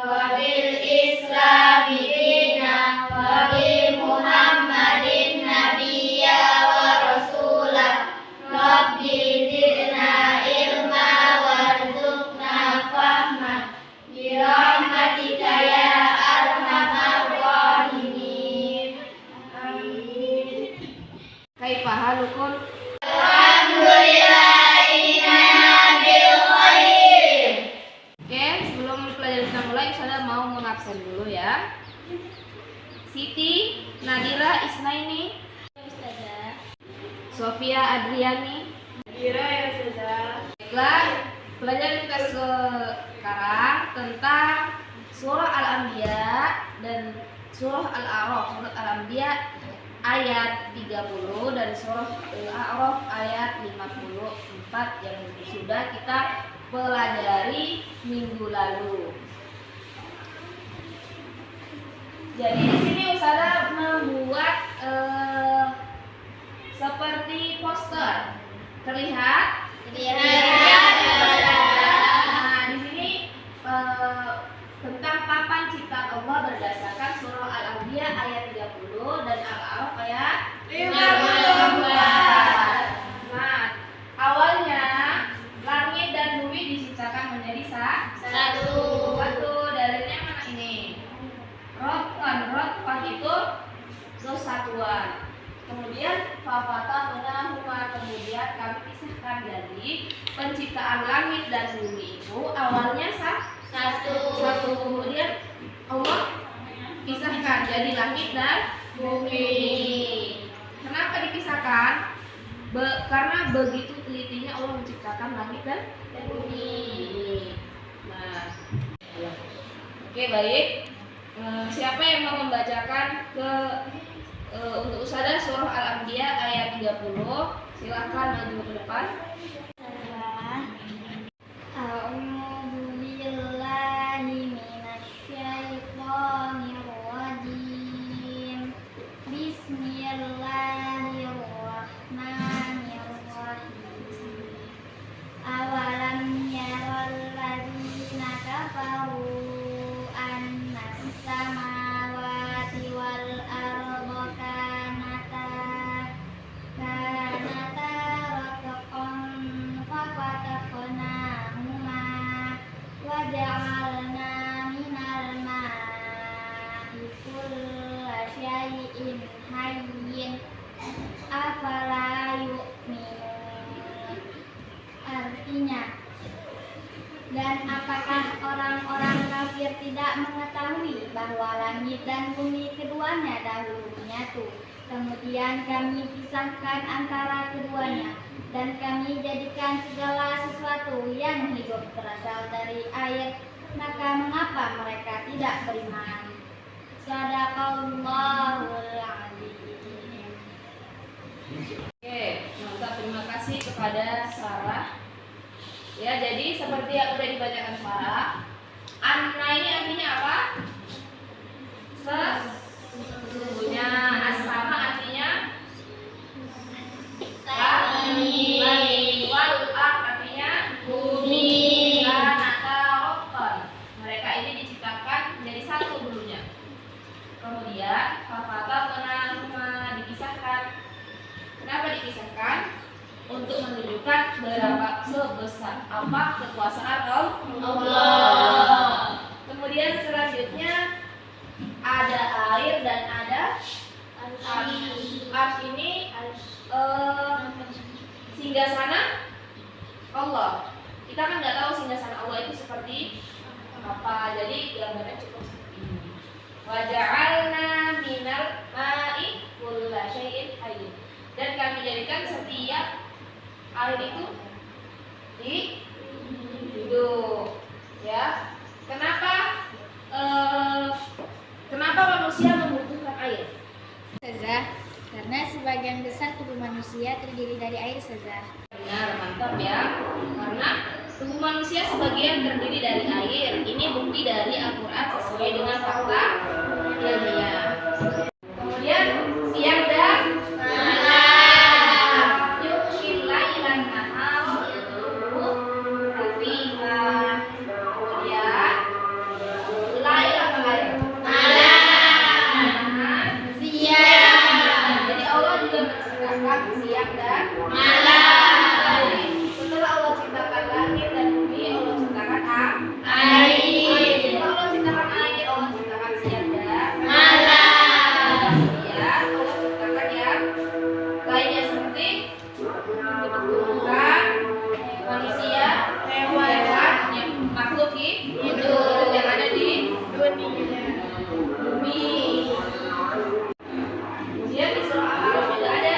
وبالإسلام دينا وبمحمد نبيا ورسولا رب زدنا علما وارزقنا فهما برحمتك يا أرحم الراحمين آمين. كيف حالكم؟ Absen dulu ya. Siti Nadira Isnaini, Sofia Adriani, Nadira ya Ustazah. Baiklah, pelajaran kita sekarang tentang surah Al-Anbiya dan surah Al-A'raf. Surah Al-Anbiya ayat 30 dan surah Al-A'raf ayat 54 yang sudah kita pelajari minggu lalu. Jadi di sini Ustazah membuat seperti poster. Terlihat? Nah, di sini tentang papan ciptaan Allah berdasarkan surah Al-Anbiya ayat 30 dan Al-A'raf ayat 54. Nah, awalnya langit dan bumi diciptakan menjadi satu. Dalilnya mana ini? Rotqan itu kesatuan. Kemudian fafatahunahuma, kemudian kami pisahkan. Jadi penciptaan langit dan bumi itu awalnya satu. Kemudian Allah pisahkan jadi langit dan bumi. Kenapa dipisahkan? Karena begitu telitinya Allah menciptakan langit dan bumi. Nah, oke, baik. Siapa yang mau membacakan untuk Ustazah surah Al-Anbiya ayat 30? Silakan maju ke depan. A'udzu billahi minasyaitonir rajim. Bismillahirrahmanirrahim. Awalam yaral ladzina kafaru samawati wal arda kanata ratqan fafataqnahuma wa ja'alna minal ma'i kulla syai'in hayyin afala yu'minun. Artinya, dan apakah orang-orang kafir tidak mengetahui bahwa langit dan bumi keduanya dahulu menyatu, kemudian kami pisahkan antara keduanya, dan kami jadikan segala sesuatu yang hidup berasal dari air, maka mengapa mereka tidak beriman? Shadaqallahul adzim. Oke, mantap, terima kasih kepada Sarah. Ya, jadi seperti yang sudah dibacakan Farah, anna ini artinya apa? Sesungguhnya. As-sama artinya langit. Wal ard artinya bumi. Kanata rotqan, mereka ini diciptakan menjadi satu dulunya. Kemudian fafataqnahuma, dipisahkan. Kenapa dipisahkan? Untuk menunjukkan berapa sebesar apa kekuasaan Allah. Kemudian selanjutnya ada air dan ada ars ini singgasana Allah. Kita kan nggak tahu singgasana Allah itu seperti apa. Jadi gambarnya cukup seperti ini. Wa ja'alna minal ma'i kulla syai'in hayyin. Dan kami jadikan setiap air itu hidup, ya. Kenapa manusia membutuhkan air? Ustazah, karena sebagian besar tubuh manusia terdiri dari air, Ustazah. Benar, mantap ya. Karena tubuh manusia sebagian terdiri dari air. Ini bukti dari Al-Quran sesuai dengan fakta ilmiah. Kemudian siang dan bumi. Kemudian di surah Al-A'raf juga ada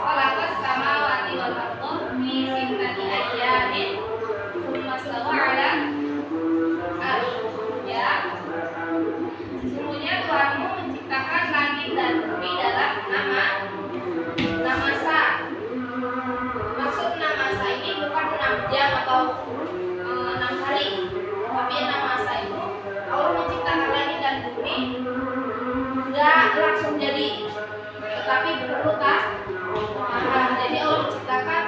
khalaqas samawati wal arda fi sittati ayyamin tsumma stawa 'ala ya. Sesungguhnya Tuhanmu menciptakan langit dan bumi dalam namasa. Maksud namasa ini bukan 6 jam atau 6 hari, tapi namasa itu Allah menciptakan langit dan bumi enggak langsung jadi, tetapi perlu jadi Allah menciptakan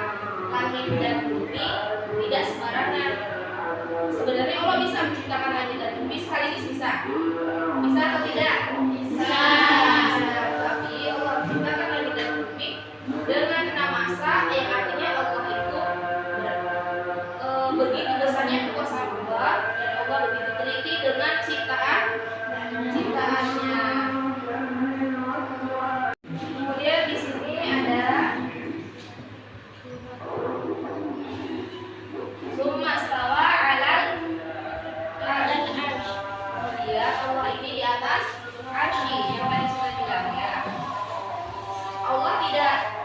langit dan bumi tidak sembarangan. Sebenarnya Allah bisa menciptakan langit dan bumi sekaligus bisa atau tidak? Bisa. Tapi Allah menciptakan langit dan bumi dengan namasa, yang artinya Allah itu begitu besarnya kekuasaan Allah, dan Allah begitu teliti dengan ciptaannya. Kemudian di sini ada summa stawa 'alal arsy. Ya, Allah ini di atas arsy yang tadi sudah bilang ya. Allah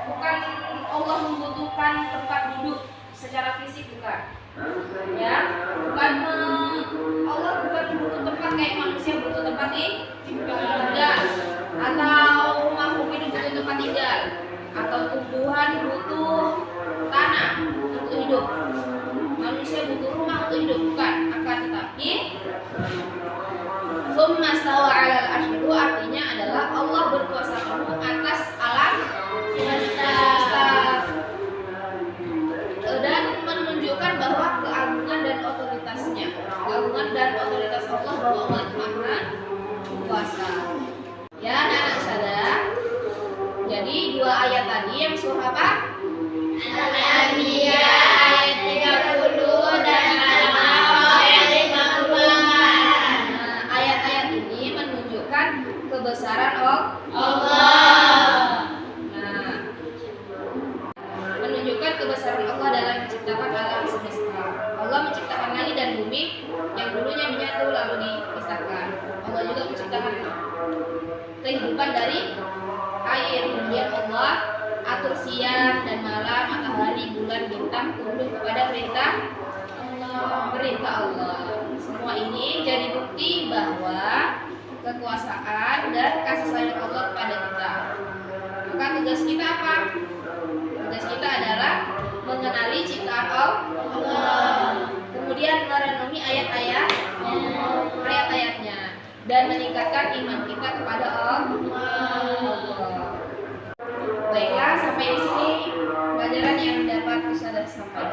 bukan Allah membutuhkan tempat duduk secara fisik, bukan. Ya, Allah bukan butuh tempat kayak manusia butuh tempat tinggal, atau makhluk hidup butuh tempat tinggal, atau tumbuhan butuh tanah untuk hidup. Manusia butuh rumah untuk hidup, bukan. Akan tetapi summa stawa 'alal arsy itu artinya adalah Allah berkuasa penuh atas alam semesta dan menunjukkan bahwa keagungan dan otoritasnya, keagungan dan otoritas Allah, bahwa Allah itu Maha Kuasa. Ya, anak-anak sadar. Jadi 2 ayat tadi yang surah apa? Al-Anbiya ayat 30 dan Al-A'raf ayat 52. Ayat-ayat ini menunjukkan kebesaran Allah. Menunjukkan kebesaran Allah dalam menciptakan alam semesta. Allah menciptakan langit dan bumi yang dulunya menyatu lalu dipisahkan. Allah juga menciptakan kehidupan dari air. Kemudian Allah atur siang dan malam, matahari, bulan, bintang tunduk kepada perintah Allah. Semua ini jadi bukti bahwa kekuasaan dan kasih sayang Allah kepada kita. Maka tugas kita apa? Tugas kita adalah mengenali ciptaan Allah, kemudian merenungi ayat-ayatnya, dan meningkatkan iman kita kepada Allah. Baiklah, sampai di sini pelajaran yang dapat bisa sampaikan.